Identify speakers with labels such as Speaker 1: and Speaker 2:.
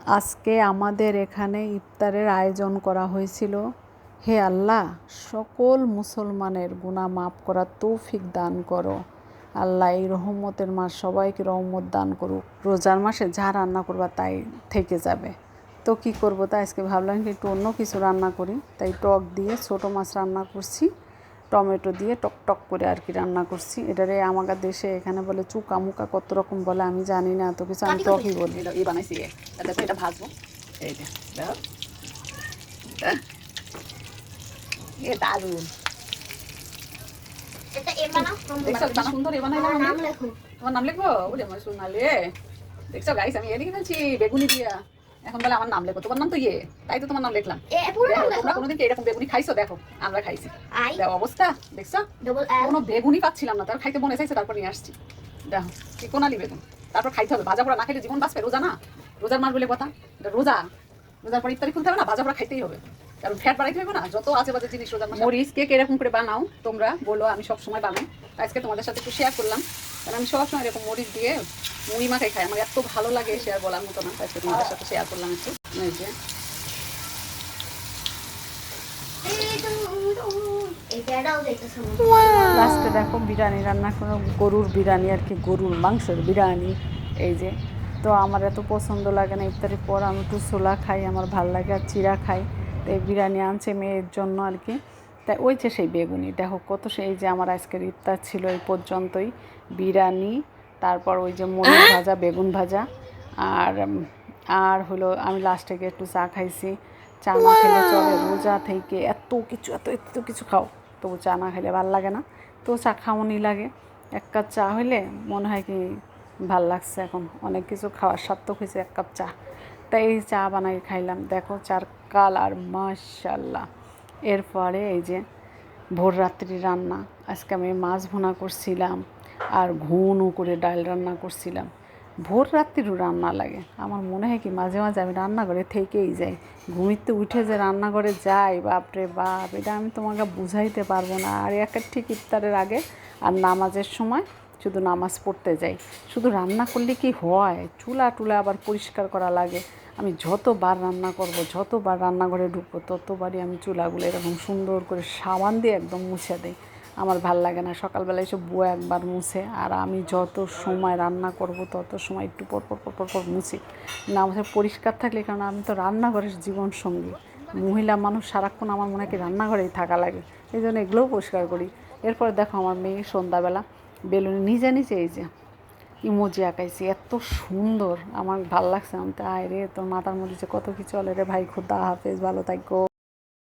Speaker 1: আজকে আমাদের এখানে ইফতারের আয়োজন করা হয়েছিল। হে আল্লাহ, সকল মুসলমানের গুনাহ মাফ করার তৌফিক দান করো। আল্লাহ এই রহমতের মাস সবাইকে রহমত দান করুক। রোজার মাসে যা রান্না করবা তাই থেকে যাবে। তো কি করব, তাই আজকে ভাবলাম কি একটু অন্য কিছু রান্না করি। তাই টক দিয়ে ছোটো মাছ রান্না করছি, টমেটো দিয়ে টক টক করে আর কি রান্না করছি। এটারে আমাদের দেশে এখানে বলে চুকা মুকা, কত রকম বলে আমি জানি না, তো কিছু আমি টকই বলি।
Speaker 2: এই বানাইছি, দেখো এটা ভাজবো। এই যে দেখো, এ দারুণ। দেখছো কি সুন্দর এ বানাইলাম আমি। তোমার নাম লিখবো? ওরে আমার সোনালে, দেখছো গাইস আমি এদিকে ফেলছি বেগুনি দিয়া। এখন বলে আমার নাম লেখো, তোমার নাম তো ইয়ে, তাই তো তোমার নাম লিখলাম। তোমরা কোনোদিন কি এরকম বেগুনি খাইছো? দেখো আমরা খাইছি, দেখো অবস্থা দেখছো। কোনো বেগুনি পাচ্ছিলাম না, তার খাইতে মনে চাইছে, তারপর নিয়ে আসছি। দেখো কি কোনালি বেগুন, তারপর খাইতে হবে। ভাজা পোড়া না খেলে জীবন বাঁচবে? রোজা না, রোজার মাস বলে কথা। রোজা, রোজার পর ইফতারি খুলতে হবে না, ভাজা পোড়া খাইতেই হবে, কারণ ফ্যাট বাড়াইতে হবে না, যত আছে বাজে জিনিস রোজার মাসে। মরিচ কেক এরকম করে বানাও তোমরা, বলো আমি সব সময় বানাই। আজকে তোমাদের সাথে একটু শেয়ার করলাম, কারণ আমি সব সময় এরকম মরিচ দিয়ে মুড়ি মাখাই খাই, আমার এত ভালো লাগে শেয়ার বলার মতো না। আজকে তোমাদের সাথে শেয়ার করলাম একটু। এই যে
Speaker 1: লাস্টে দেখো বিরিয়ানি রান্না করো, গরুর বিরিয়ানি আর কি, গরুর মাংসের বিরিয়ানি। এই যে, তো আমার এত পছন্দ লাগে না ইফতারির পর, আমি একটু ছোলা খাই, আমার ভাল লাগে, আর চিরা খাই। তো এই বিরিয়ানি আনছে মেয়ের জন্য আর কি। তাই ওই যে সেই বেগুনি দেখো কত, সেই যে আমার আজকের ইফতার ছিল এই পর্যন্তই। বিরিয়ানি, তারপর ওই যে মরিচ ভাজা, বেগুন ভাজা, আর আর হলো আমি লাস্টে গিয়ে একটু চা খাইছি। চা না খেলে চলে, রোজা থেকে এত কিছু এত কিছু খাও, তবু চা না খেলে ভাল লাগে না। তো চা খাওয়ানি লাগে, এক কাপ চা হইলে মনে হয় কি ভাল লাগছে। এখন অনেক কিছু খাওয়ার সার্থক হয়েছে এক কাপ চা। তাই এই চা বানাই খাইলাম। দেখো চার কালার মাশাল্লাহ। এরপরে এই যে ভোর রাত্রি রান্না, আজকে আমি মাছ ভুনা করছিলাম, আর ঘন করে ডাল রান্না করছিলাম। ভোর রাত্রিরও রান্না লাগে, আমার মনে হয় কি মাঝে মাঝে আমি রান্নাঘরে থেকেই যাই, ঘুমিতে উঠে যে রান্নাঘরে যাই, বাপরে বাপ, এটা আমি তোমাকে বুঝাইতে পারবো না। আর একটা ঠিক ইফতারের আগে আর নামাজের সময় শুধু নামাজ পড়তে যাই। শুধু রান্না করলে কি হয়, চুলা টুলা আবার পরিষ্কার করা লাগে। আমি যতবার রান্না করব, যতবার রান্নাঘরে ঢুকবো, ততবারই আমি চুলাগুলো এরকম সুন্দর করে সাবান দিয়ে একদম মুছে দিই। আমার ভাল লাগে না সকালবেলা এসে বুয়া একবার মুছে, আর আমি যত সময় রান্না করব তত সময় একটু পর পর পর পর পর মুছি না, আমাদের পরিষ্কার থাকলে, কারণ আমি তো রান্নাঘরের জীবন সঙ্গী, মহিলা মানুষ, সারাক্ষণ আমার মনে হয় কি রান্নাঘরেই থাকা লাগে, এই জন্য এগুলোও পরিষ্কার করি। এরপর দেখো আমার মেয়ে সন্ধ্যাবেলা বেলুনি নিজে নিজে এই যে ইমোজি আঁকাইছি, এত সুন্দর, আমার ভাল লাগছে। আমি তো আয় রে, তোর মাথার মধ্যে যে কত কি চলে রে ভাই, খুদা হাফেজ, ভালো থাকো।